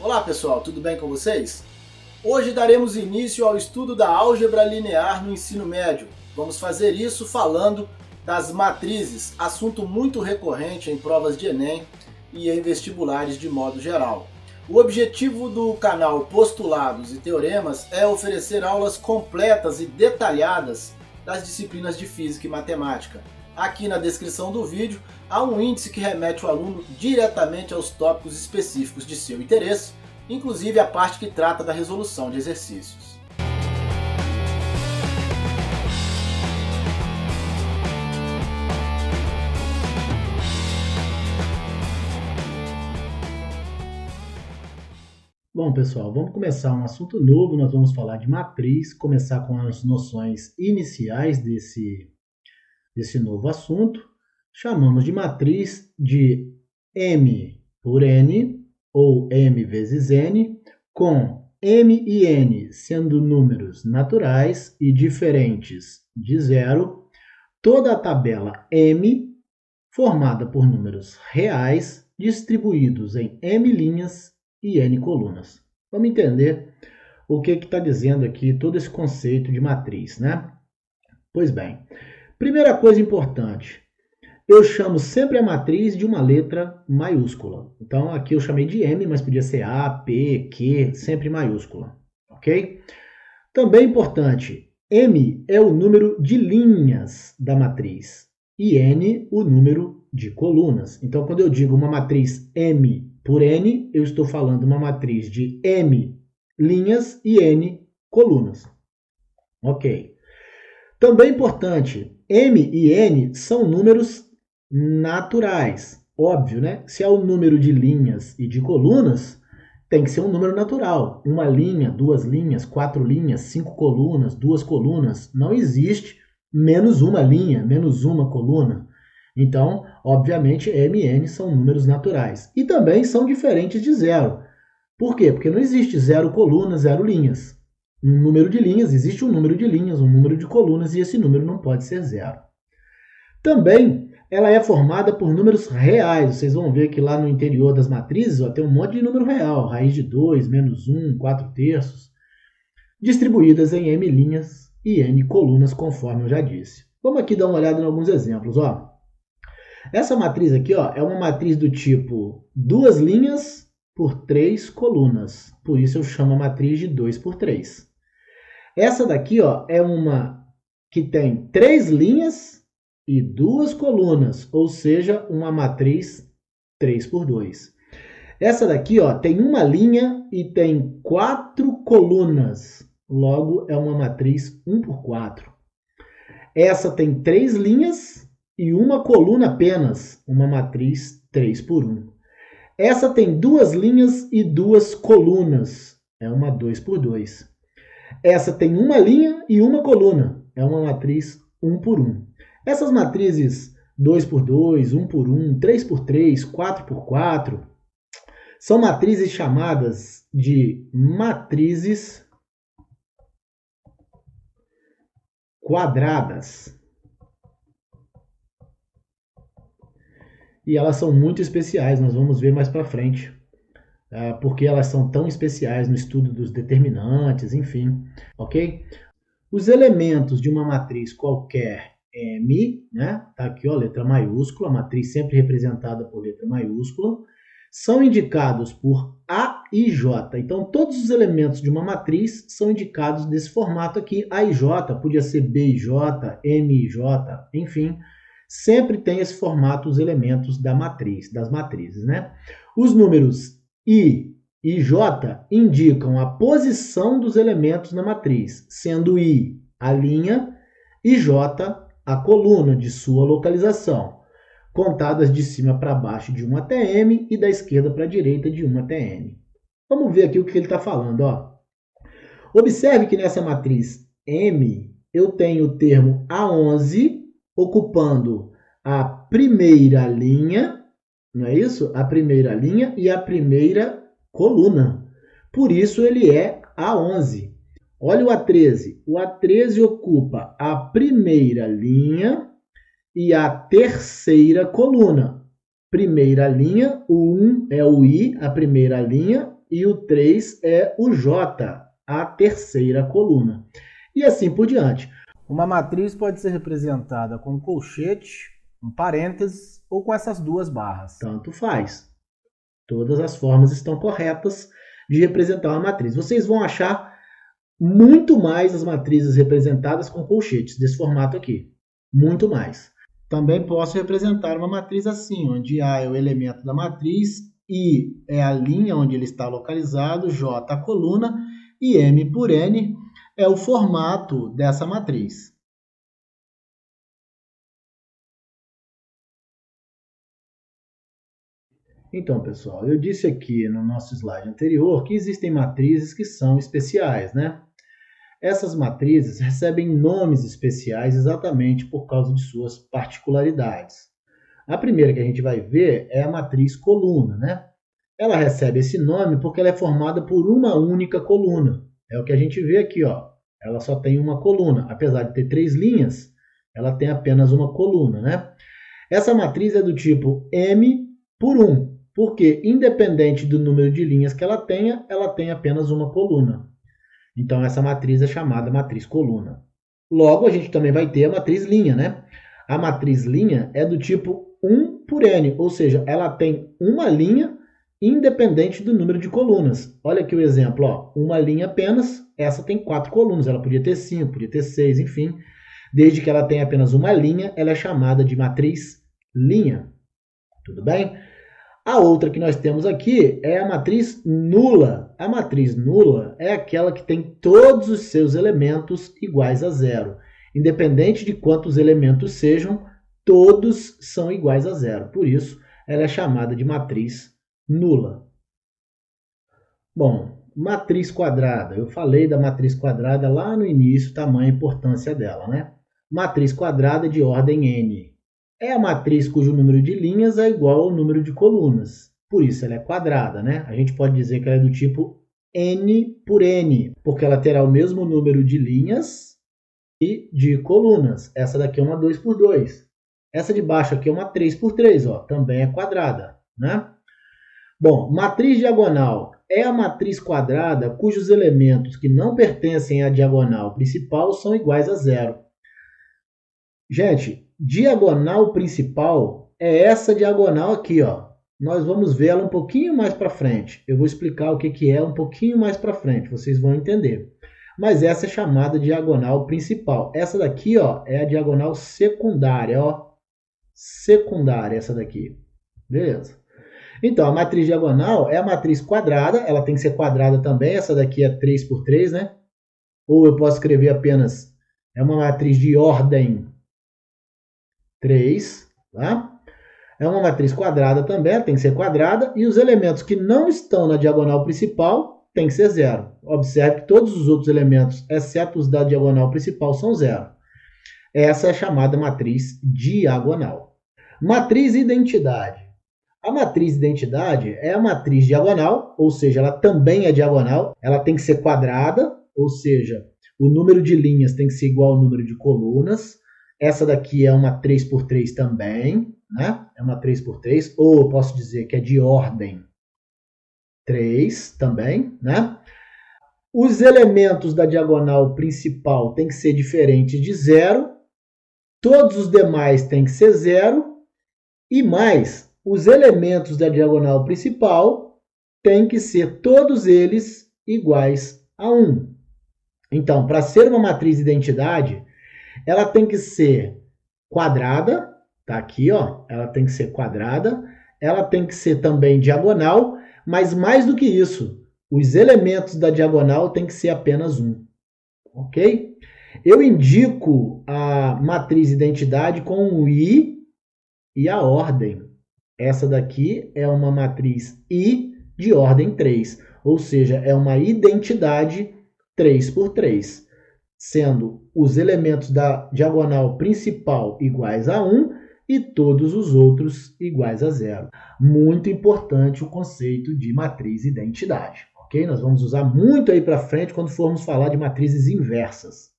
Olá pessoal, tudo bem com vocês? Hoje daremos início ao estudo da álgebra linear no ensino médio. Vamos fazer isso falando das matrizes, assunto muito recorrente em provas de Enem e em vestibulares de modo geral. O objetivo do canal Postulados e Teoremas é oferecer aulas completas e detalhadas das disciplinas de Física e Matemática. Aqui na descrição do vídeo há um índice que remete o aluno diretamente aos tópicos específicos de seu interesse, inclusive a parte que trata da resolução de exercícios. Bom, pessoal, vamos começar um assunto novo. Nós vamos falar de matriz, começar com as noções iniciais desse novo assunto. Chamamos de matriz de M por N, ou M vezes N, com M e N sendo números naturais e diferentes de zero, toda a tabela M formada por números reais distribuídos em M linhas e N colunas. Vamos entender o que está dizendo aqui todo esse conceito de matriz, né? Pois bem, primeira coisa importante, eu chamo sempre a matriz de uma letra maiúscula. Então aqui eu chamei de M, mas podia ser A, P, Q, sempre maiúscula, ok? Também importante, M é o número de linhas da matriz e N o número de colunas. Então quando eu digo uma matriz M por N, eu estou falando uma matriz de M linhas e N colunas. Ok. Também importante, M e N são números naturais. Óbvio, né? Se é o número de linhas e de colunas, tem que ser um número natural. Uma linha, duas linhas, quatro linhas, cinco colunas, duas colunas. Não existe menos uma linha, menos uma coluna. Então, obviamente, M e N são números naturais. E também são diferentes de zero. Por quê? Porque não existe zero colunas, zero linhas. Um número de linhas, existe um número de linhas, um número de colunas, e esse número não pode ser zero. Também, ela é formada por números reais. Vocês vão ver que lá no interior das matrizes tem um monte de número real. Raiz de 2, menos 1, 4 terços. Distribuídas em M linhas e N colunas, conforme eu já disse. Vamos aqui dar uma olhada em alguns exemplos. Essa matriz aqui é uma matriz do tipo 2 linhas por 3 colunas. Por isso eu chamo a matriz de 2 por 3. Essa daqui é uma que tem 3 linhas e 2 colunas, ou seja, uma matriz 3 por 2. Essa daqui tem uma linha e tem 4 colunas, logo é uma matriz 1 por 4. Essa tem 3 linhas e uma coluna apenas, uma matriz 3 por 1. Essa tem 2 linhas e 2 colunas, é uma 2 por 2. Essa tem uma linha e uma coluna, é uma matriz 1 por 1. Essas matrizes 2 por 2, 1 por 1, 3 por 3, 4 por 4, são matrizes chamadas de matrizes quadradas. E elas são muito especiais, nós vamos ver mais para frente, porque elas são tão especiais no estudo dos determinantes, enfim, ok? Os elementos de uma matriz qualquer M, né? Tá aqui, letra maiúscula, a matriz sempre representada por letra maiúscula, são indicados por A e J. Então, todos os elementos de uma matriz são indicados desse formato aqui, A e J, podia ser B e J, M e J, enfim, sempre tem esse formato os elementos da matriz, das matrizes, né? Os números I e J indicam a posição dos elementos na matriz, sendo I a linha e J a coluna de sua localização, contadas de cima para baixo de 1 até M e da esquerda para a direita de 1 até N. Vamos ver aqui o que ele está falando. Observe que nessa matriz M eu tenho o termo A11 ocupando a primeira linha, não é isso? A primeira linha e a primeira coluna. Por isso ele é A11. Olha o A13. O A13 ocupa a primeira linha e a terceira coluna. Primeira linha, o 1 é o I, a primeira linha, e o 3 é o J, a terceira coluna. E assim por diante. Uma matriz pode ser representada com um colchete, um parênteses ou com essas duas barras. Tanto faz. Todas as formas estão corretas de representar uma matriz. Vocês vão achar muito mais as matrizes representadas com colchetes, desse formato aqui. Muito mais. Também posso representar uma matriz assim, onde A é o elemento da matriz, I é a linha onde ele está localizado, J a coluna e M por N é o formato dessa matriz. Então, pessoal, eu disse aqui no nosso slide anterior que existem matrizes que são especiais, né? Essas matrizes recebem nomes especiais exatamente por causa de suas particularidades. A primeira que a gente vai ver é a matriz coluna, né? Ela recebe esse nome porque ela é formada por uma única coluna. É o que a gente vê aqui, ó. Ela só tem uma coluna. Apesar de ter 3 linhas, ela tem apenas uma coluna, né? Essa matriz é do tipo M por 1, porque independente do número de linhas que ela tem apenas uma coluna. Então, essa matriz é chamada matriz coluna. Logo, a gente também vai ter a matriz linha, né? A matriz linha é do tipo 1 por N, ou seja, ela tem uma linha independente do número de colunas. Olha aqui o exemplo, ó, uma linha apenas, essa tem 4 colunas, ela podia ter 5, podia ter 6, enfim. Desde que ela tenha apenas uma linha, ela é chamada de matriz linha. Tudo bem? A outra que nós temos aqui é a matriz nula. A matriz nula é aquela que tem todos os seus elementos iguais a zero. Independente de quantos elementos sejam, todos são iguais a zero. Por isso, ela é chamada de matriz nula. Bom, matriz quadrada. Eu falei da matriz quadrada lá no início, tamanho e importância dela, né? Matriz quadrada de ordem n. É a matriz cujo número de linhas é igual ao número de colunas. Por isso ela é quadrada, né? A gente pode dizer que ela é do tipo n por n, porque ela terá o mesmo número de linhas e de colunas. Essa daqui é uma 2 por 2. Essa de baixo aqui é uma 3 por 3, ó, também é quadrada, né? Bom, matriz diagonal é a matriz quadrada cujos elementos que não pertencem à diagonal principal são iguais a zero. Gente, diagonal principal é essa diagonal aqui, ó. Nós vamos ver ela um pouquinho mais para frente. Eu vou explicar o que é um pouquinho mais para frente, vocês vão entender. Mas essa é chamada diagonal principal. Essa daqui, ó, é a diagonal secundária, ó. Secundária essa daqui. Beleza? Então, a matriz diagonal é a matriz quadrada, ela tem que ser quadrada também, essa daqui é 3 por 3, né? Ou eu posso escrever apenas, é uma matriz de ordem 3, tá? É uma matriz quadrada também, tem que ser quadrada, e os elementos que não estão na diagonal principal tem que ser zero. Observe que todos os outros elementos, exceto os da diagonal principal, são zero. Essa é a chamada matriz diagonal. Matriz identidade. A matriz identidade é a matriz diagonal, ou seja, ela também é diagonal, ela tem que ser quadrada, ou seja, o número de linhas tem que ser igual ao número de colunas. Essa daqui é uma 3 por 3 também, né? É uma 3 por 3, ou eu posso dizer que é de ordem 3 também, né? Os elementos da diagonal principal têm que ser diferentes de zero, todos os demais têm que ser zero, e mais, os elementos da diagonal principal têm que ser todos eles iguais a 1. Então, para ser uma matriz identidade, ela tem que ser quadrada, tá aqui, ó, ela tem que ser quadrada, ela tem que ser também diagonal, mas mais do que isso, os elementos da diagonal têm que ser apenas 1, ok? Eu indico a matriz identidade com o I e a ordem. Essa daqui é uma matriz I de ordem 3, ou seja, é uma identidade 3 por 3, sendo os elementos da diagonal principal iguais a 1 e todos os outros iguais a 0. Muito importante o conceito de matriz identidade, ok? Nós vamos usar muito aí para frente quando formos falar de matrizes inversas.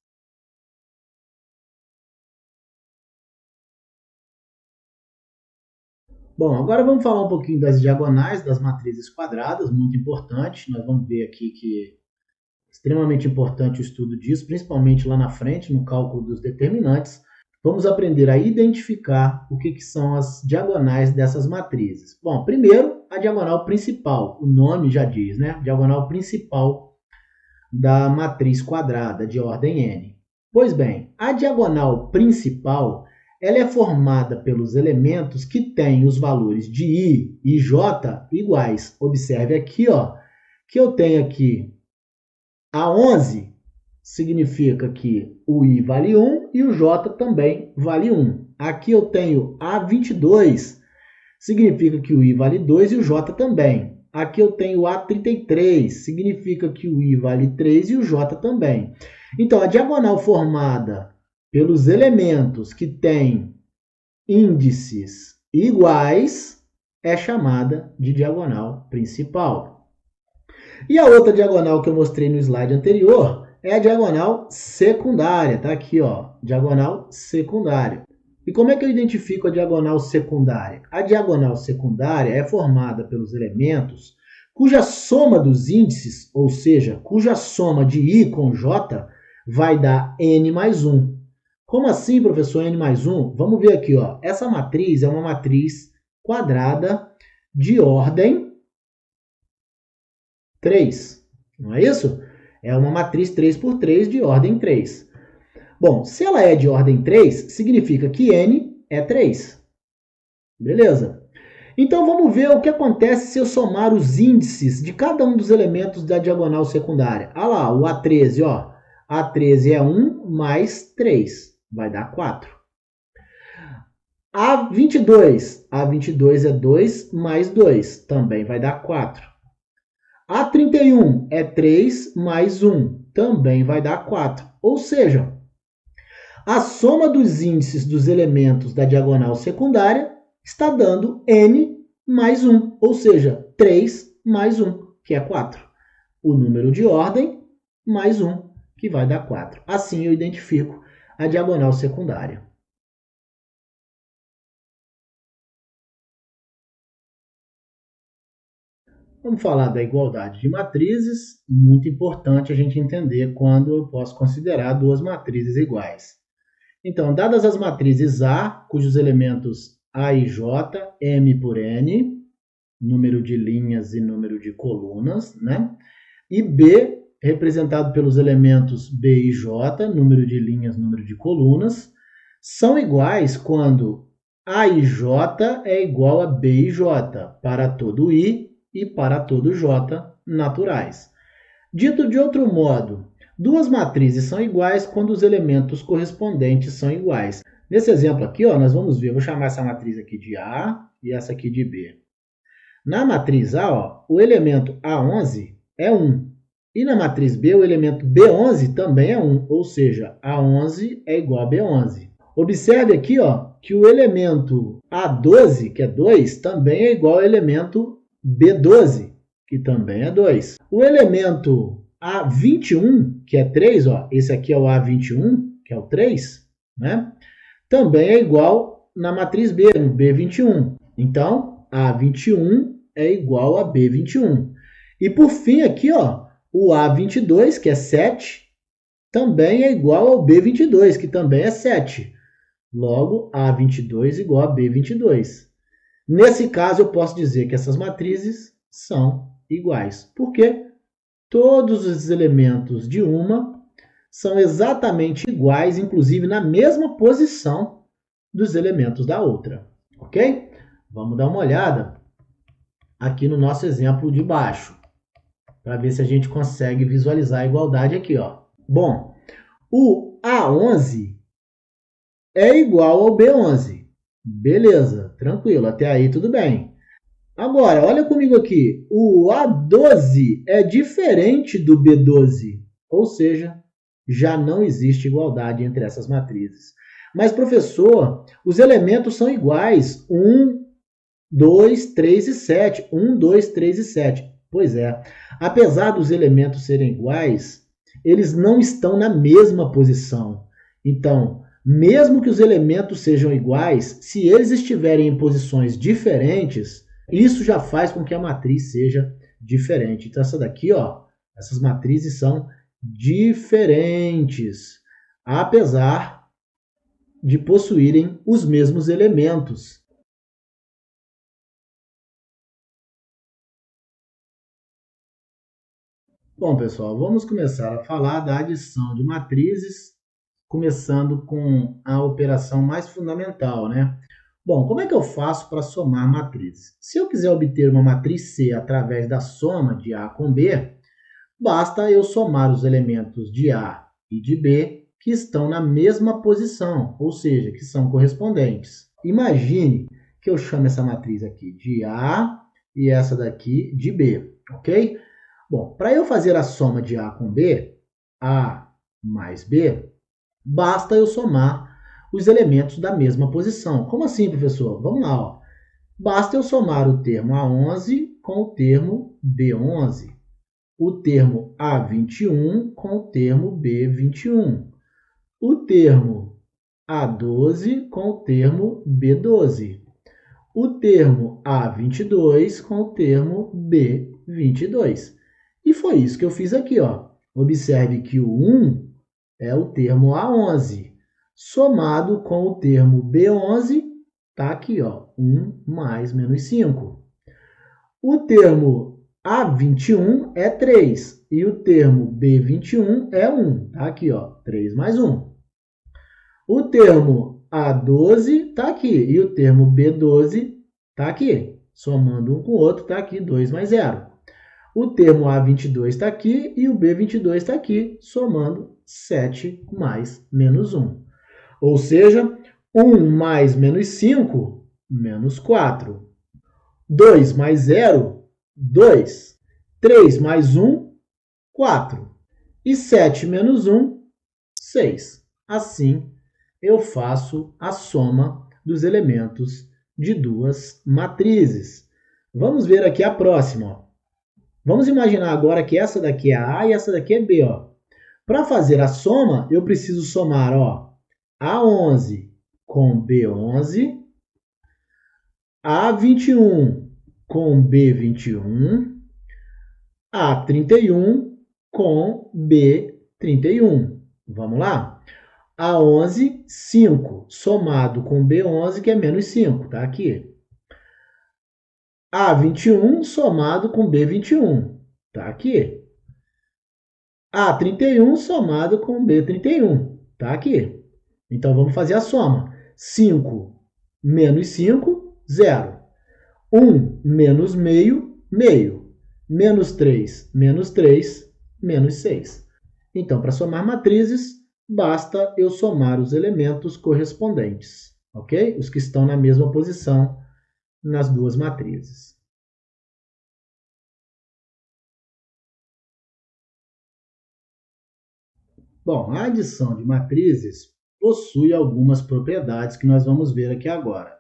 Bom, agora vamos falar um pouquinho das diagonais das matrizes quadradas, muito importante. Nós vamos ver aqui que é extremamente importante o estudo disso, principalmente lá na frente, no cálculo dos determinantes. Vamos aprender a identificar o que são as diagonais dessas matrizes. Bom, primeiro, a diagonal principal. O nome já diz, né? Diagonal principal da matriz quadrada de ordem n. Pois bem, a diagonal principal ela é formada pelos elementos que têm os valores de i e j iguais. Observe aqui, ó, que eu tenho aqui a 11 significa que o i vale 1 e o j também vale 1. Aqui eu tenho a 22, significa que o i vale 2 e o j também. Aqui eu tenho a 33, significa que o i vale 3 e o j também. Então, a diagonal formada pelos elementos que têm índices iguais é chamada de diagonal principal. E a outra diagonal que eu mostrei no slide anterior é a diagonal secundária. Tá aqui, ó, diagonal secundária. E como é que eu identifico a diagonal secundária? A diagonal secundária é formada pelos elementos cuja soma dos índices, ou seja, cuja soma de i com j, vai dar n mais 1. Como assim, professor, n mais 1? Vamos ver aqui, ó. Essa matriz é uma matriz quadrada de ordem 3. Não é isso? É uma matriz 3 por 3 de ordem 3. Bom, se ela é de ordem 3, significa que n é 3. Beleza? Então, vamos ver o que acontece se eu somar os índices de cada um dos elementos da diagonal secundária. Ah lá, o A13, ó. A13 é 1 mais 3, vai dar 4. A22 é 2 mais 2, também vai dar 4. A31 é 3 mais 1, também vai dar 4. Ou seja, a soma dos índices dos elementos da diagonal secundária está dando n mais 1, ou seja, 3 mais 1, que é 4. O número de ordem mais 1, que vai dar 4. Assim eu identifico a diagonal secundária. Vamos falar da igualdade de matrizes. Muito importante a gente entender quando eu posso considerar duas matrizes iguais. Então, dadas as matrizes A, cujos elementos A e J, M por N, número de linhas e número de colunas, né? E B, representado pelos elementos B e J, número de linhas, número de colunas, são iguais quando A e J é igual a B e J, para todo I e para todo J naturais. Dito de outro modo, duas matrizes são iguais quando os elementos correspondentes são iguais. Nesse exemplo aqui, ó, nós vamos ver, eu vou chamar essa matriz aqui de A e essa aqui de B. Na matriz A, ó, o elemento A11 é 1. E na matriz B, o elemento B11 também é 1, ou seja, A11 é igual a B11. Observe aqui, ó, que o elemento A12, que é 2, também é igual ao elemento B12, que também é 2. O elemento A21, que é 3, ó, esse aqui é o A21, que é o 3, né? Também é igual na matriz B, no B21. Então, A21 é igual a B21. E por fim, aqui, ó, o A22, que é 7, também é igual ao B22, que também é 7. Logo, A22 igual a B22. Nesse caso, eu posso dizer que essas matrizes são iguais. Porque todos os elementos de uma são exatamente iguais, inclusive na mesma posição dos elementos da outra. Ok? Vamos dar uma olhada aqui no nosso exemplo de baixo, para ver se a gente consegue visualizar a igualdade aqui, ó. Bom, o A11 é igual ao B11. Beleza, tranquilo, até aí tudo bem. Agora, olha comigo aqui, o A12 é diferente do B12, ou seja, já não existe igualdade entre essas matrizes. Mas, professor, os elementos são iguais, 1, 2, 3 e 7. 1, 2, 3 e 7. Pois é, apesar dos elementos serem iguais, eles não estão na mesma posição. Então, Mesmo que os elementos sejam iguais, se eles estiverem em posições diferentes, isso já faz com que a matriz seja diferente. Então, essa daqui, ó, essas matrizes são diferentes, apesar de possuírem os mesmos elementos. Bom, pessoal, vamos começar a falar da adição de matrizes, começando com a operação mais fundamental, né? Bom, como é que eu faço para somar matrizes? Se eu quiser obter uma matriz C através da soma de A com B, basta eu somar os elementos de A e de B que estão na mesma posição, ou seja, que são correspondentes. Imagine que eu chame essa matriz aqui de A e essa daqui de B, ok? Bom, para eu fazer a soma de A com B, A mais B, basta eu somar os elementos da mesma posição. Como assim, professor? Vamos lá, ó. Basta eu somar o termo A11 com o termo B11, o termo A21 com o termo B21, o termo A12 com o termo B12, o termo A22 com o termo B22. E foi isso que eu fiz aqui, ó. Observe que o 1 é o termo A11, somado com o termo B11, tá aqui, ó, 1 mais menos 5. O termo A21 é 3 e o termo B21 é 1, tá aqui, ó, 3 mais 1. O termo A12 tá aqui e o termo B12 tá aqui, somando um com o outro, tá aqui, 2 mais 0. O termo A22 está aqui e o B22 está aqui, somando 7 mais menos 1. Ou seja, 1 mais menos 5, menos 4. 2 mais 0, 2. 3 mais 1, 4. E 7 menos 1, 6. Assim, eu faço a soma dos elementos de duas matrizes. Vamos ver aqui a próxima, ó. Vamos imaginar agora que essa daqui é A e essa daqui é B, ó. Para fazer a soma, eu preciso somar, ó, A11 com B11, A21 com B21, A31 com B31. Vamos lá? A11, 5, somado com B11, que é menos 5, tá aqui. A21 somado com B21, tá aqui. A31 somado com B31, tá aqui. Então, vamos fazer a soma. 5 menos 5, 0. 1 menos meio, meio. Menos 3, menos 3, menos 6. Então, para somar matrizes, basta eu somar os elementos correspondentes, ok? Os que estão na mesma posição nas duas matrizes. Bom, a adição de matrizes possui algumas propriedades que nós vamos ver aqui agora.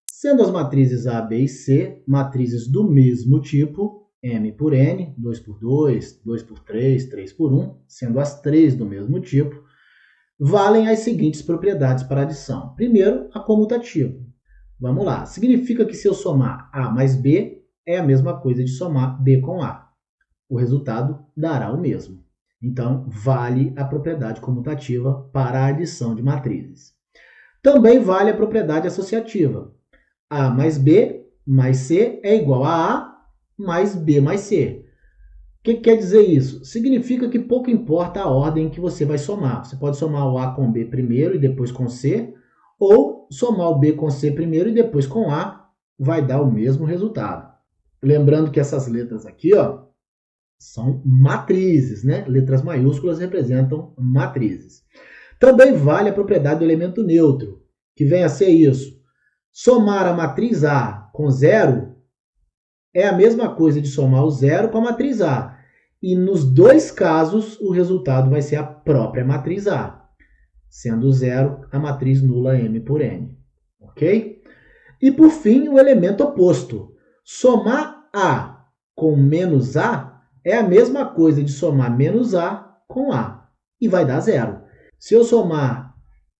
Sendo as matrizes A, B e C matrizes do mesmo tipo, M por N, 2 por 2, 2 por 3, 3 por 1, sendo as três do mesmo tipo, valem as seguintes propriedades para adição. Primeiro, a comutativa. Vamos lá. Significa que se eu somar A mais B, é a mesma coisa de somar B com A. O resultado dará o mesmo. Então, vale a propriedade comutativa para a adição de matrizes. Também vale a propriedade associativa. A mais B mais C é igual a mais B mais C. O que quer dizer isso? Significa que pouco importa a ordem que você vai somar. Você pode somar o A com B primeiro e depois com C, ou somar o B com C primeiro e depois com A, vai dar o mesmo resultado. Lembrando que essas letras aqui, ó, são matrizes, né? Letras maiúsculas representam matrizes. Também vale a propriedade do elemento neutro, que vem a ser isso. Somar a matriz A com 0 é a mesma coisa de somar o 0 com a matriz A. E nos dois casos, o resultado vai ser a própria matriz A, sendo 0 a matriz nula M por N. Ok? E por fim, o elemento oposto. Somar A com menos A é a mesma coisa de somar menos A com A, e vai dar 0. Se eu somar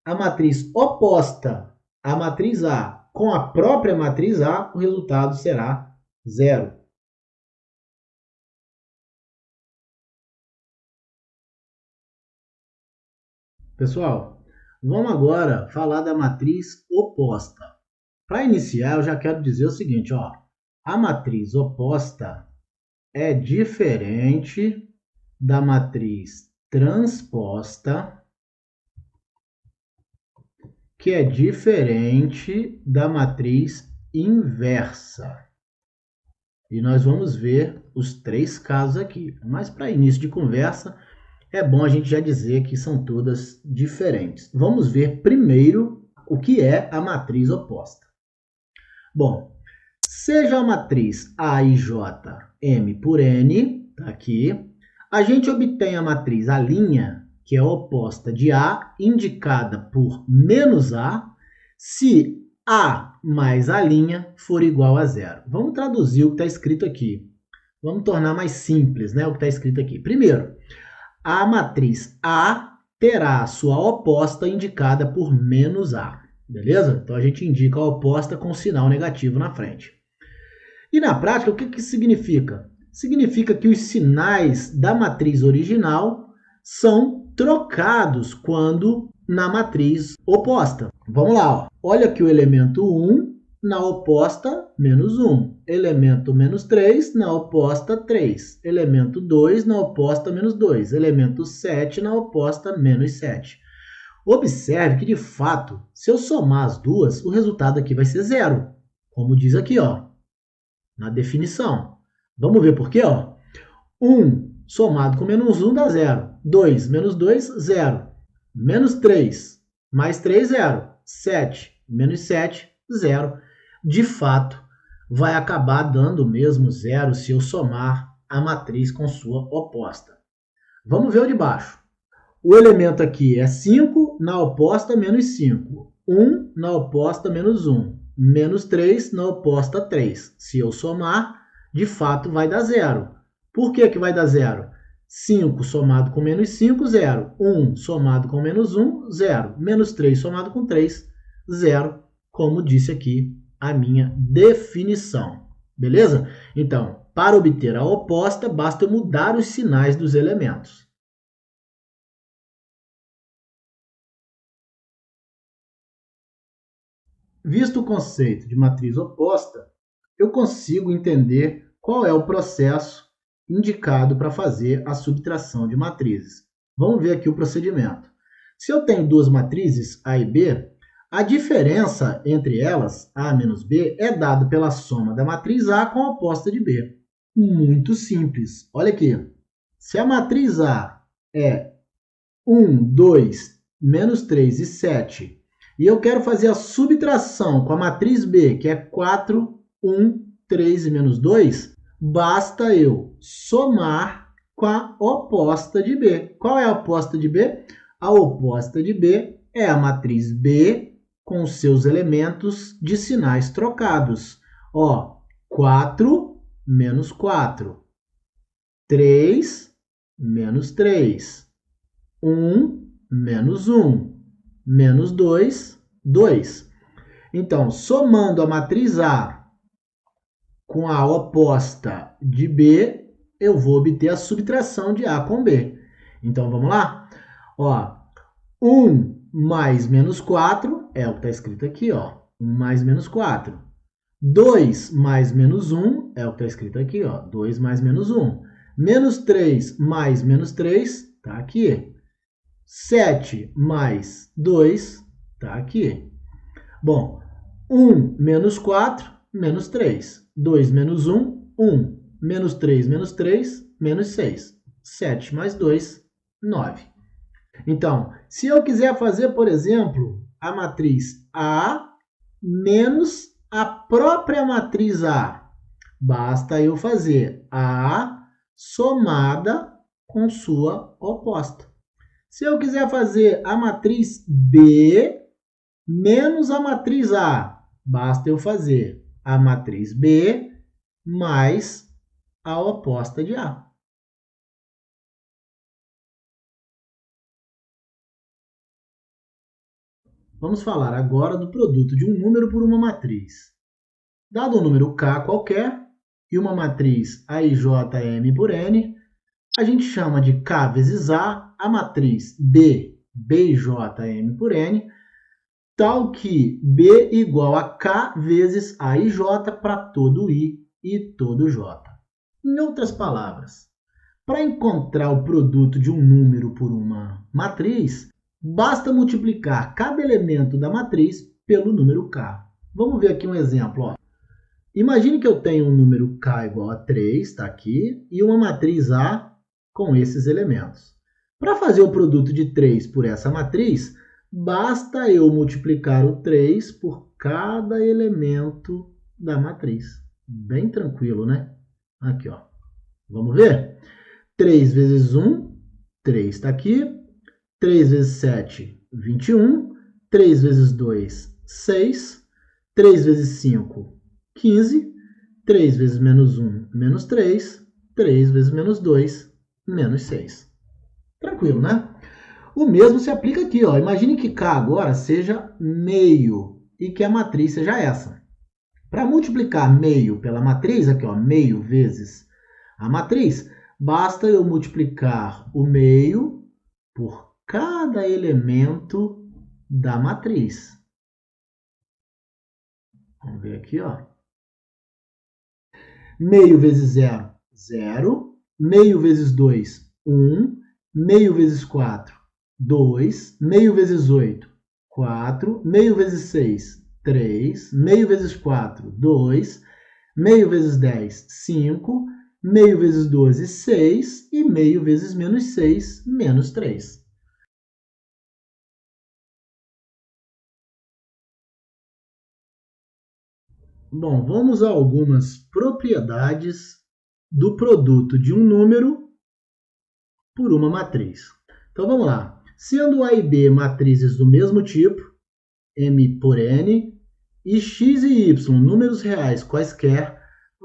a matriz oposta à matriz A com a própria matriz A, o resultado será 0. Pessoal, vamos agora falar da matriz oposta. Para iniciar, eu já quero dizer o seguinte, ó, a matriz oposta é diferente da matriz transposta, que é diferente da matriz inversa. E nós vamos ver os 3 casos aqui. Mas para início de conversa, é bom a gente já dizer que são todas diferentes. Vamos ver primeiro o que é a matriz oposta. Bom, seja a matriz A e J M por N, tá aqui, a gente obtém a matriz A', que é oposta de A, indicada por menos A, se A mais A' for igual a 0. Vamos traduzir o que está escrito aqui. Vamos tornar mais simples, né, o que está escrito aqui. Primeiro, a matriz A terá a sua oposta indicada por menos A. Beleza? Então a gente indica a oposta com sinal negativo na frente. E na prática, o que isso significa? Significa que os sinais da matriz original são trocados quando na matriz oposta. Vamos lá, ó. Olha aqui o elemento 1 na oposta menos 1. Elemento menos 3 na oposta 3. Elemento 2 na oposta menos 2. Elemento 7 na oposta menos 7. Observe que, de fato, se eu somar as duas, o resultado aqui vai ser 0. Como diz aqui, ó, na definição. Vamos ver por quê? Ó. 1 somado com menos 1 dá 0. 2 menos 2, 0. Menos 3 mais 3, 0. 7 menos 7, 0. De fato, vai acabar dando o mesmo 0 se eu somar a matriz com sua oposta. Vamos ver o de baixo. O elemento aqui é 5, na oposta menos 5. 1 na oposta menos 1. Menos 3 na oposta 3. Se eu somar, de fato vai dar 0. Por que vai dar 0? 5 somado com menos 5, 0. 1 somado com menos 1, 0. Menos 3 somado com 3, 0. Como disse aqui a minha definição. Beleza? Então, para obter a oposta, basta eu mudar os sinais dos elementos. Visto o conceito de matriz oposta, eu consigo entender qual é o processo indicado para fazer a subtração de matrizes. Vamos ver aqui o procedimento. Se eu tenho duas matrizes, A e B, a diferença entre elas, A menos B, é dada pela soma da matriz A com a oposta de B. Muito simples. Olha aqui. Se a matriz A é 1, 2, menos 3 e 7, e eu quero fazer a subtração com a matriz B, que é 4, 1, 3 e menos 2, basta eu somar com a oposta de B. Qual é a oposta de B? A oposta de B é a matriz B com seus elementos de sinais trocados. Ó, 4 menos 4, 3 menos 3, 1 menos 1, menos 2, 2. Então, somando a matriz A com a oposta de B, eu vou obter a subtração de A com B. Então, vamos lá? Ó, 1 mais menos 4 é o que está escrito aqui, ó. 1 mais menos 4. 2 mais menos 1 é o que está escrito aqui, ó. 2 mais menos 1. Menos 3 mais menos 3 está aqui. 7 mais 2 está aqui. Bom, 1 menos 4, menos 3. 2 menos 1, 1. Menos 3, menos 6. 7 mais 2, 9. Então, se eu quiser fazer, por exemplo, a matriz A menos a própria matriz A, basta eu fazer A somada com sua oposta. Se eu quiser fazer a matriz B menos a matriz A, basta eu fazer a matriz B mais a oposta de A. Vamos falar agora do produto de um número por uma matriz. Dado um número K qualquer e uma matriz AIJM por N, a gente chama de K vezes a matriz B, BIJM por N, tal que B igual a K vezes A e J para todo I e todo J. Em outras palavras, para encontrar o produto de um número por uma matriz, basta multiplicar cada elemento da matriz pelo número K. Vamos ver aqui um exemplo. Ó. Imagine que eu tenho um número K igual a 3, está aqui, e uma matriz A com esses elementos. Para fazer o produto de 3 por essa matriz, basta eu multiplicar o 3 por cada elemento da matriz. Bem tranquilo, né? Aqui, ó. Vamos ver? 3 vezes 1, 3 está aqui. 3 vezes 7, 21. 3 vezes 2, 6. 3 vezes 5, 15. 3 vezes menos 1, menos 3. 3 vezes menos 2, menos 6. Tranquilo, né? O mesmo se aplica aqui, ó. Imagine que K agora seja meio e que a matriz seja essa. Para multiplicar meio pela matriz, aqui, ó, meio vezes a matriz, basta eu multiplicar o meio por cada elemento da matriz. Vamos ver aqui, ó. Meio vezes 0, 0. Meio vezes 2, 1. Meio vezes 4, 2, meio vezes 8, 4, meio vezes 6, 3, meio vezes 4, 2, meio vezes 10, 5, meio vezes 12, 6 e meio vezes menos 6, menos 3. Bom, vamos a algumas propriedades do produto de um número por uma matriz. Então vamos lá. Sendo A e B matrizes do mesmo tipo, M por N, e X e Y, números reais quaisquer,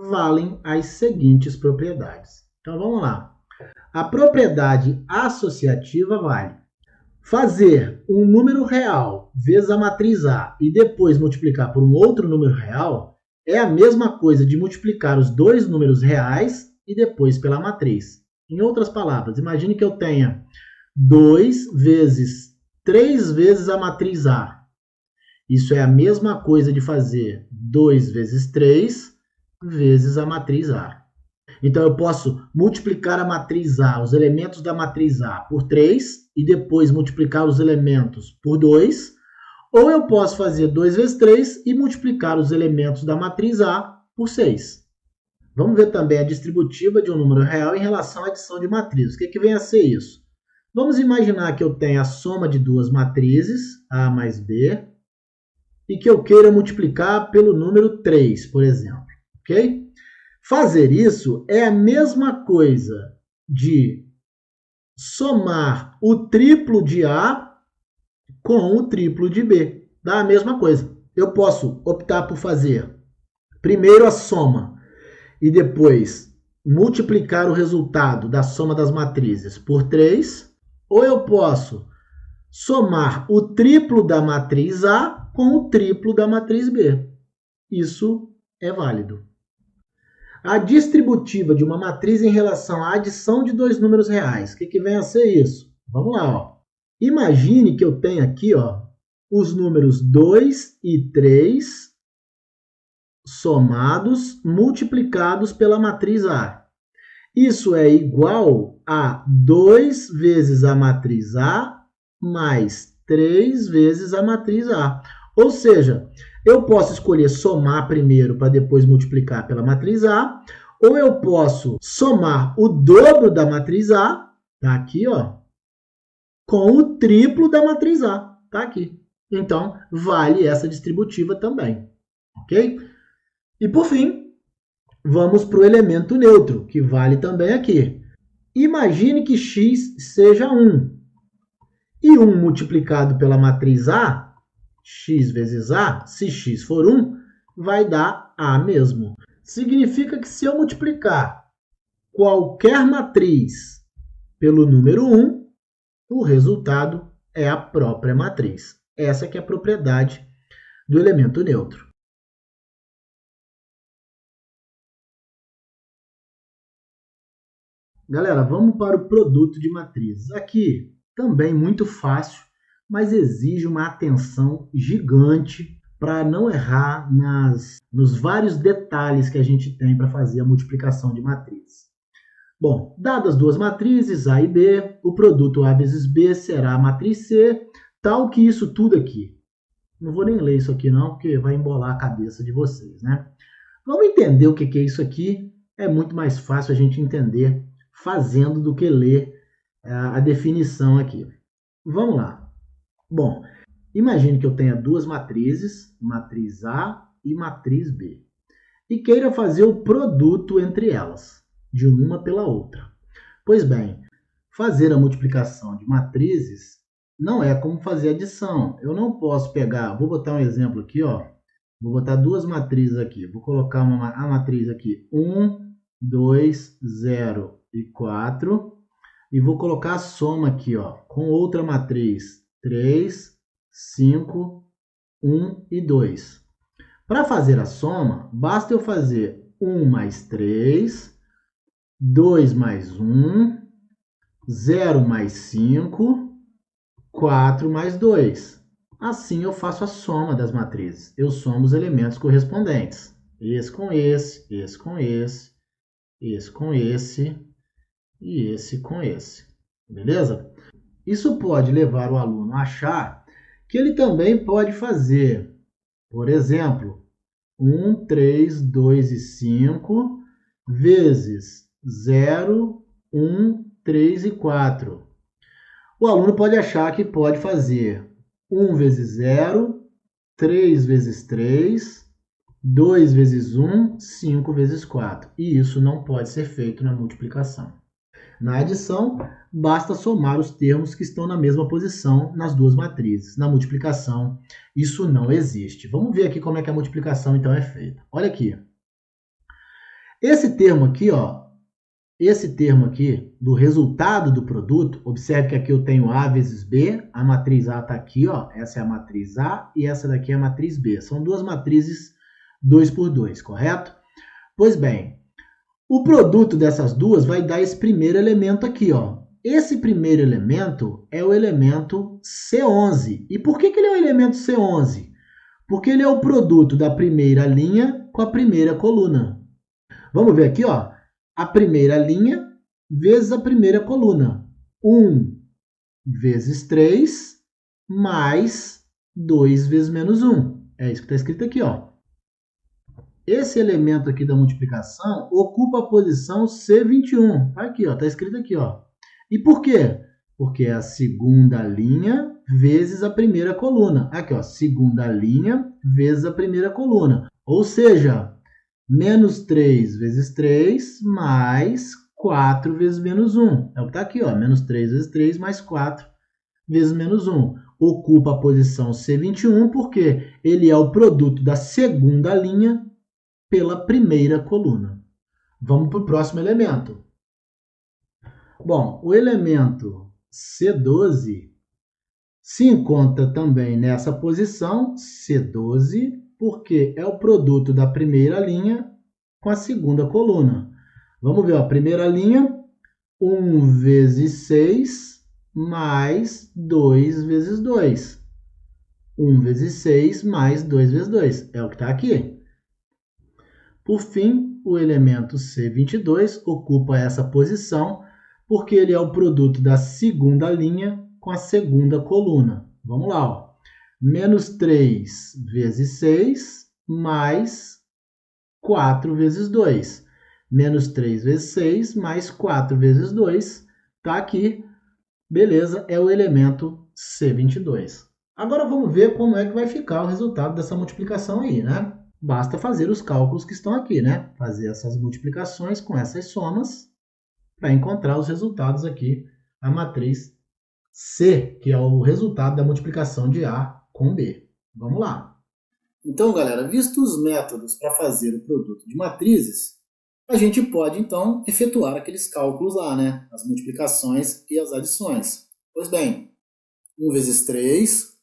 valem as seguintes propriedades. Então vamos lá. A propriedade associativa vale fazer um número real vezes a matriz A e depois multiplicar por um outro número real é a mesma coisa de multiplicar os dois números reais e depois pela matriz. Em outras palavras, imagine que eu tenha 2 vezes 3 vezes a matriz A. Isso é a mesma coisa de fazer 2 vezes 3 vezes a matriz A. Então, eu posso multiplicar a matriz A, os elementos da matriz A, por 3 e depois multiplicar os elementos por 2. Ou eu posso fazer 2 vezes 3 e multiplicar os elementos da matriz A por 6. Vamos ver também a distributiva de um número real em relação à adição de matrizes. O que vem a ser isso? Vamos imaginar que eu tenho a soma de duas matrizes, A mais B, e que eu queira multiplicar pelo número 3, por exemplo. Ok? Fazer isso é a mesma coisa de somar o triplo de A com o triplo de B. Dá a mesma coisa. Eu posso optar por fazer primeiro a soma e depois multiplicar o resultado da soma das matrizes por 3, ou eu posso somar o triplo da matriz A com o triplo da matriz B. Isso é válido. A distributiva de uma matriz em relação à adição de dois números reais. O que vem a ser isso? Vamos lá. Ó. Imagine que eu tenho aqui os números 2 e 3 somados, multiplicados pela matriz A. Isso é igual a 2 vezes a matriz A mais 3 vezes a matriz A. Ou seja, eu posso escolher somar primeiro para depois multiplicar pela matriz A, ou eu posso somar o dobro da matriz A, tá aqui, ó, com o triplo da matriz A, tá aqui. Então, vale essa distributiva também, ok? E por fim, vamos para o elemento neutro, que vale também aqui. Imagine que x seja 1. E 1 multiplicado pela matriz A, x vezes A, se x for 1, vai dar A mesmo. Significa que se eu multiplicar qualquer matriz pelo número 1, o resultado é a própria matriz. Essa que é a propriedade do elemento neutro. Galera, vamos para o produto de matrizes. Aqui também muito fácil, mas exige uma atenção gigante para não errar nos vários detalhes que a gente tem para fazer a multiplicação de matrizes. Bom, dadas as duas matrizes, A e B, o produto A vezes B será a matriz C, tal que isso tudo aqui. Não vou nem ler isso aqui não, porque vai embolar a cabeça de vocês, né? Vamos entender o que é isso aqui. É muito mais fácil a gente entender fazendo do que ler a definição aqui. Vamos lá. Bom, imagine que eu tenha duas matrizes, matriz A e matriz B, e queira fazer o produto entre elas, de uma pela outra. Pois bem, fazer a multiplicação de matrizes não é como fazer adição. Eu não posso pegar, vou botar um exemplo aqui, ó. Vou botar duas matrizes aqui. Vou colocar a matriz aqui 1, 2, 0 e 4. E vou colocar a soma aqui, ó, com outra matriz 3, 5, 1 e 2. Para fazer a soma, basta eu fazer 1 mais 3, 2 mais 1, 0 mais 5, 4 mais 2. Assim eu faço a soma das matrizes. Eu somo os elementos correspondentes. Esse com esse, esse com esse, esse com esse e esse com esse. Beleza? Isso pode levar o aluno a achar que ele também pode fazer, por exemplo, 1, 3, 2 e 5 vezes 0, 1, 3 e 4. O aluno pode achar que pode fazer 1 vezes 0, 3 vezes 3, 2 vezes 1, 5 vezes 4. E isso não pode ser feito na multiplicação. Na adição, basta somar os termos que estão na mesma posição nas duas matrizes. Na multiplicação, isso não existe. Vamos ver aqui como é que a multiplicação então é feita. Olha aqui. Esse termo aqui, ó, esse termo aqui do resultado do produto, observe que aqui eu tenho A vezes B, a matriz A está aqui, ó, essa é a matriz A e essa daqui é a matriz B. São duas matrizes 2 por 2, correto? Pois bem, o produto dessas duas vai dar esse primeiro elemento aqui, ó. Esse primeiro elemento é o elemento C11. E por que ele é o elemento C11? Porque ele é o produto da primeira linha com a primeira coluna. Vamos ver aqui, ó. A primeira linha vezes a primeira coluna. 1 vezes 3 mais 2 vezes menos 1. É isso que está escrito aqui, ó. Esse elemento aqui da multiplicação ocupa a posição C21. Tá aqui, ó, tá escrito aqui, ó. E por quê? Porque é a segunda linha vezes a primeira coluna. Aqui, ó, segunda linha vezes a primeira coluna. Ou seja, menos 3 vezes 3 mais 4 vezes menos 1. É o que está aqui, ó, menos 3 vezes 3 mais 4 vezes menos 1. Ocupa a posição C21 porque ele é o produto da segunda linha pela primeira coluna. Vamos para o próximo elemento. Bom, o elemento C12 se encontra também nessa posição, C12, porque é o produto da primeira linha com a segunda coluna. Vamos ver, ó, a primeira linha, 1 vezes 6 mais 2 vezes 2. 1 vezes 6 mais 2 vezes 2. É o que está aqui. Por fim, o elemento C22 ocupa essa posição porque ele é o produto da segunda linha com a segunda coluna. Vamos lá, ó. Menos 3 vezes 6 mais 4 vezes 2. Menos 3 vezes 6 mais 4 vezes 2. Está aqui. Beleza, é o elemento C22. Agora vamos ver como é que vai ficar o resultado dessa multiplicação aí, né? Basta fazer os cálculos que estão aqui, né? Fazer essas multiplicações com essas somas para encontrar os resultados aqui, a matriz C, que é o resultado da multiplicação de A com B. Vamos lá. Então, galera, visto os métodos para fazer o produto de matrizes, a gente pode, então, efetuar aqueles cálculos lá, né? As multiplicações e as adições. Pois bem, 1 vezes 3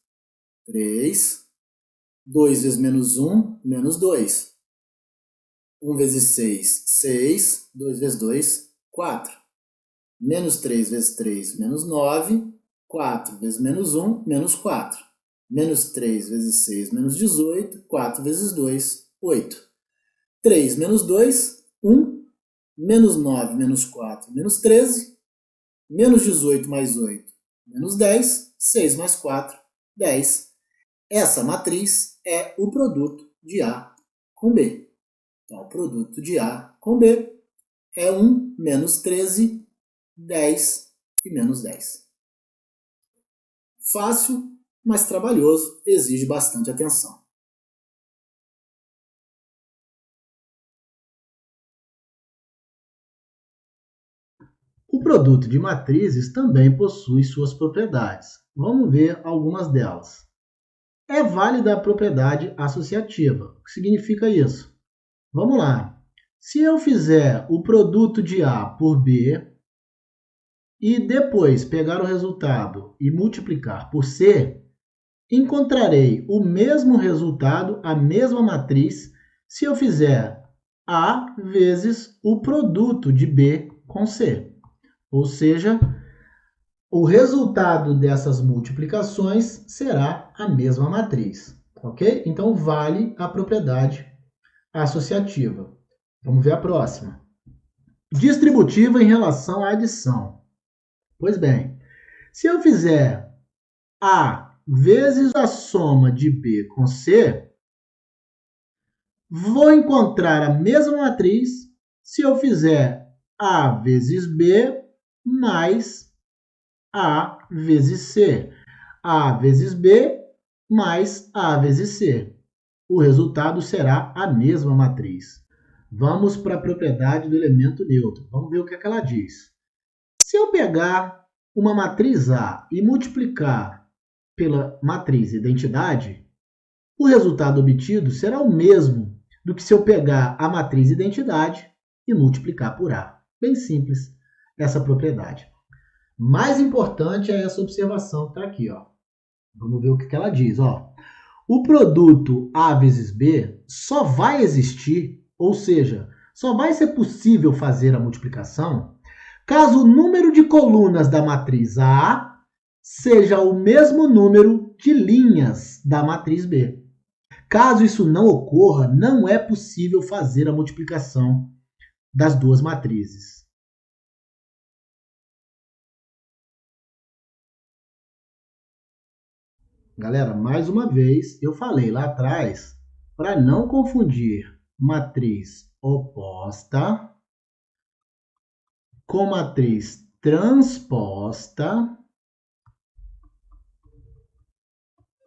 3. 2 vezes menos 1, menos 2. 1 vezes 6, 6. 2 vezes 2, 4. Menos 3 vezes 3, menos 9. 4 vezes menos 1, menos 4. Menos 3 vezes 6, menos 18. 4 vezes 2, 8. 3 menos 2, 1. Menos 9, menos 4, menos 13. Menos 18 mais 8, menos 10. 6 mais 4, 10. Essa matriz é o produto de A com B. Então, o produto de A com B é 1 menos 13, 10 e menos 10. Fácil, mas trabalhoso, exige bastante atenção. O produto de matrizes também possui suas propriedades. Vamos ver algumas delas. É válida a propriedade associativa. O que significa isso? Vamos lá. Se eu fizer o produto de A por B e depois pegar o resultado e multiplicar por C, encontrarei o mesmo resultado, a mesma matriz, se eu fizer A vezes o produto de B com C. Ou seja, o resultado dessas multiplicações será a mesma matriz, ok? Então, vale a propriedade associativa. Vamos ver a próxima. Distributiva em relação à adição. Pois bem, se eu fizer A vezes a soma de B com C, vou encontrar a mesma matriz se eu fizer A vezes B mais A vezes C. A vezes B mais A vezes C. O resultado será a mesma matriz. Vamos para a propriedade do elemento neutro. Vamos ver o que ela diz. Se eu pegar uma matriz A e multiplicar pela matriz identidade, o resultado obtido será o mesmo do que se eu pegar a matriz identidade e multiplicar por A. Bem simples essa propriedade. Mais importante é essa observação que está aqui. Ó. Vamos ver o que ela diz. Ó. O produto A vezes B só vai existir, ou seja, só vai ser possível fazer a multiplicação, caso o número de colunas da matriz A seja o mesmo número de linhas da matriz B. Caso isso não ocorra, não é possível fazer a multiplicação das duas matrizes. Galera, mais uma vez, eu falei lá atrás, para não confundir matriz oposta com matriz transposta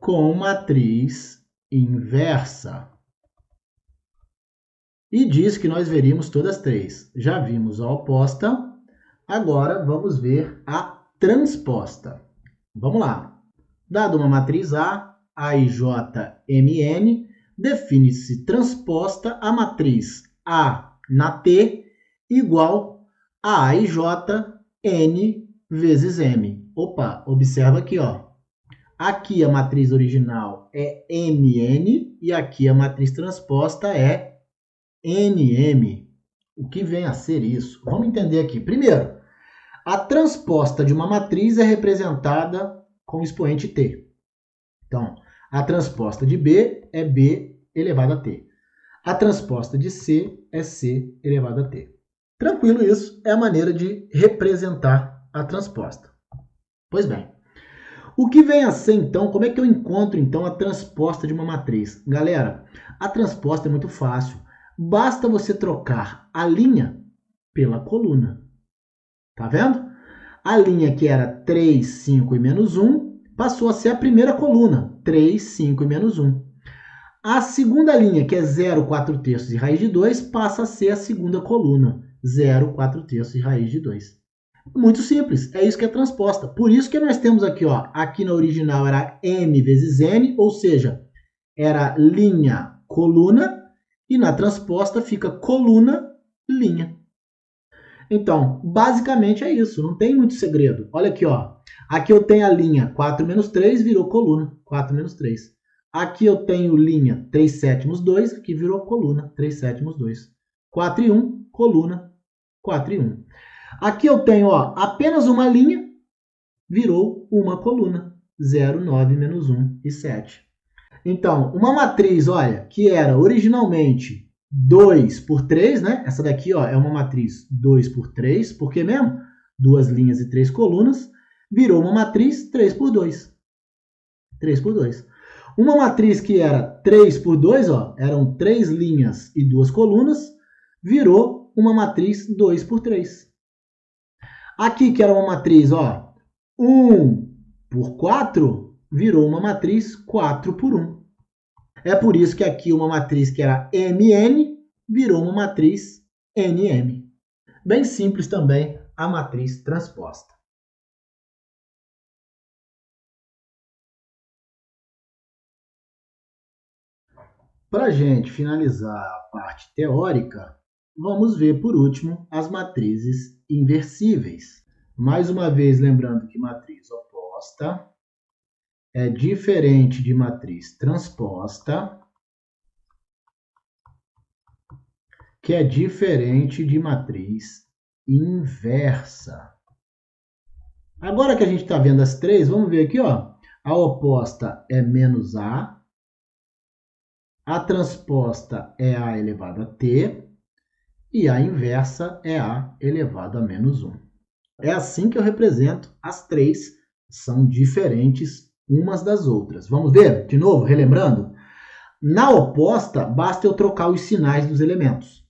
com matriz inversa. E diz que nós veríamos todas três. Já vimos a oposta, agora vamos ver a transposta. Vamos lá. Dado uma matriz A, AIJMN, define-se transposta a matriz A na T igual a AIJN vezes M. Opa, observa aqui, ó. Aqui a matriz original é MN e aqui a matriz transposta é NM. O que vem a ser isso? Vamos entender aqui. Primeiro, a transposta de uma matriz é representada com o expoente T. Então, a transposta de B é B elevado a T. A transposta de C é C elevado a T. Tranquilo isso? É a maneira de representar a transposta. Pois bem, o que vem a ser, então, como é que eu encontro, então, a transposta de uma matriz? Galera, a transposta é muito fácil. Basta você trocar a linha pela coluna. Tá vendo? A linha que era 3, 5 e menos 1 passou a ser a primeira coluna, 3, 5 e menos 1. A segunda linha, que é 0, 4 terços e raiz de 2, passa a ser a segunda coluna, 0, 4 terços e raiz de 2. Muito simples, é isso que é transposta. Por isso que nós temos aqui, ó, aqui na original era M vezes N, ou seja, era linha, coluna, e na transposta fica coluna, linha. Então, basicamente é isso, não tem muito segredo. Olha aqui, ó. Aqui eu tenho a linha 4 menos 3, virou coluna 4 menos 3. Aqui eu tenho linha 3 sétimos 2, aqui virou coluna 3 sétimos 2. 4 e 1, coluna 4 e 1. Aqui eu tenho apenas uma linha, virou uma coluna 0, 9, menos 1 e 7. Então, uma matriz, olha, que era originalmente 2 por 3, né? Essa daqui é uma matriz 2 por 3, por que mesmo? 2 linhas e 3 colunas, virou uma matriz 3 por 2. 3 por 2. Uma matriz que era 3 por 2, eram 3 linhas e 2 colunas, virou uma matriz 2 por 3. Aqui, que era uma matriz 1 por 4, virou uma matriz 4 por 1. É por isso que aqui uma matriz que era MN virou uma matriz NM. Bem simples também a matriz transposta. Para a gente finalizar a parte teórica, vamos ver por último as matrizes inversíveis. Mais uma vez lembrando que matriz oposta é diferente de matriz transposta, que é diferente de matriz inversa. Agora que a gente está vendo as três, vamos ver aqui, a oposta é menos A, a transposta é A elevado a T, e a inversa é A elevado a menos 1. É assim que eu represento as três, são diferentes umas das outras. Vamos ver, de novo, relembrando? Na oposta, basta eu trocar os sinais dos elementos.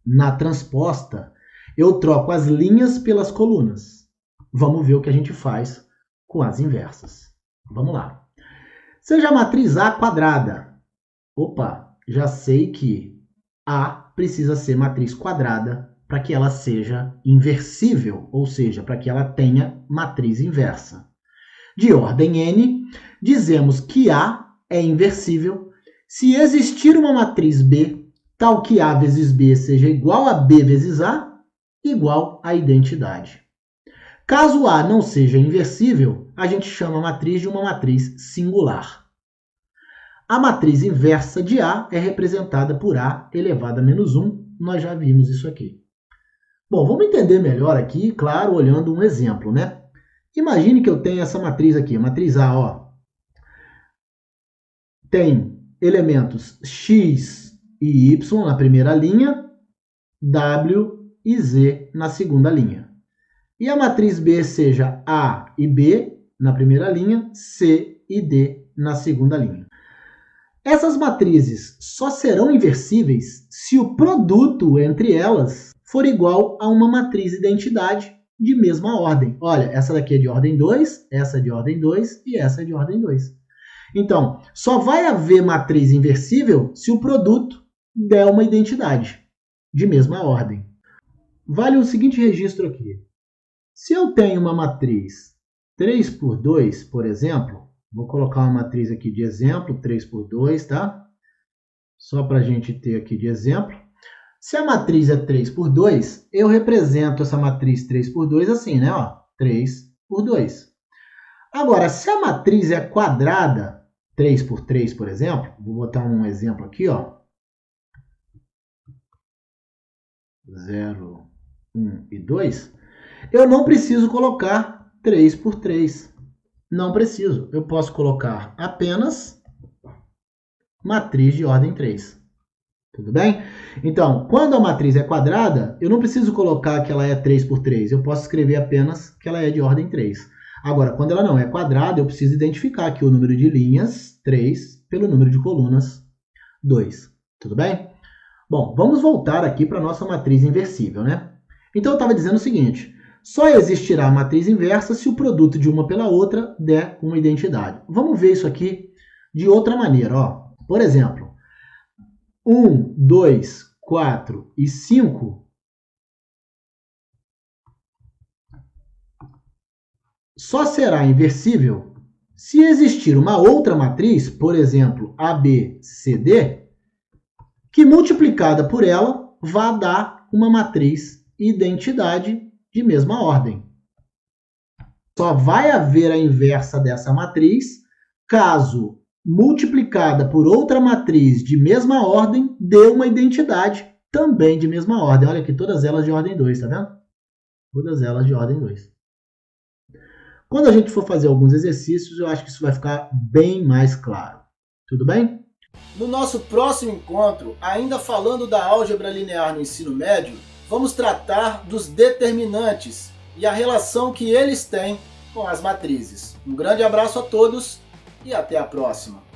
Na transposta, eu troco as linhas pelas colunas. Vamos ver o que a gente faz com as inversas. Vamos lá. Seja a matriz A quadrada. Opa, já sei que A precisa ser matriz quadrada para que ela seja inversível, ou seja, para que ela tenha matriz inversa. De ordem n, dizemos que A é inversível se existir uma matriz B, tal que A vezes B seja igual a B vezes A, igual à identidade. Caso A não seja inversível, a gente chama a matriz de uma matriz singular. A matriz inversa de A é representada por A elevado a menos 1. Nós já vimos isso aqui. Bom, vamos entender melhor aqui, claro, olhando um exemplo, né? Imagine que eu tenho essa matriz aqui, a matriz A, tem elementos x e y na primeira linha, w e z na segunda linha. E a matriz B seja A e B na primeira linha, C e D na segunda linha. Essas matrizes só serão inversíveis se o produto entre elas for igual a uma matriz identidade de mesma ordem. Olha, essa daqui é de ordem 2, essa é de ordem 2 e essa é de ordem 2. Então, só vai haver matriz inversível se o produto der uma identidade de mesma ordem. Vale o seguinte registro aqui. Se eu tenho uma matriz 3 por 2, por exemplo, vou colocar uma matriz aqui de exemplo, 3 por 2, tá? Só para a gente ter aqui de exemplo. Se a matriz é 3 por 2, eu represento essa matriz 3 por 2 assim, né? 3 por 2. Agora, se a matriz é quadrada, 3 por 3, por exemplo, vou botar um exemplo aqui, 0, 1 e 2, eu não preciso colocar 3 por 3. Não preciso. Eu posso colocar apenas matriz de ordem 3. Tudo bem? Então, quando a matriz é quadrada, eu não preciso colocar que ela é 3 por 3. Eu posso escrever apenas que ela é de ordem 3. Agora, quando ela não é quadrada, eu preciso identificar aqui o número de linhas, 3, pelo número de colunas, 2. Tudo bem? Bom, vamos voltar aqui para a nossa matriz inversível, né? Então, eu estava dizendo o seguinte. Só existirá a matriz inversa se o produto de uma pela outra der uma identidade. Vamos ver isso aqui de outra maneira. Por exemplo, 1, 2, 4 e 5 só será inversível se existir uma outra matriz, por exemplo, ABCD, que multiplicada por ela vá dar uma matriz identidade de mesma ordem. Só vai haver a inversa dessa matriz caso multiplicada por outra matriz de mesma ordem dê uma identidade também de mesma ordem. Olha aqui, todas elas de ordem 2, tá vendo? Todas elas de ordem 2. Quando a gente for fazer alguns exercícios, eu acho que isso vai ficar bem mais claro. Tudo bem? No nosso próximo encontro, ainda falando da álgebra linear no ensino médio, vamos tratar dos determinantes e a relação que eles têm com as matrizes. Um grande abraço a todos e até a próxima!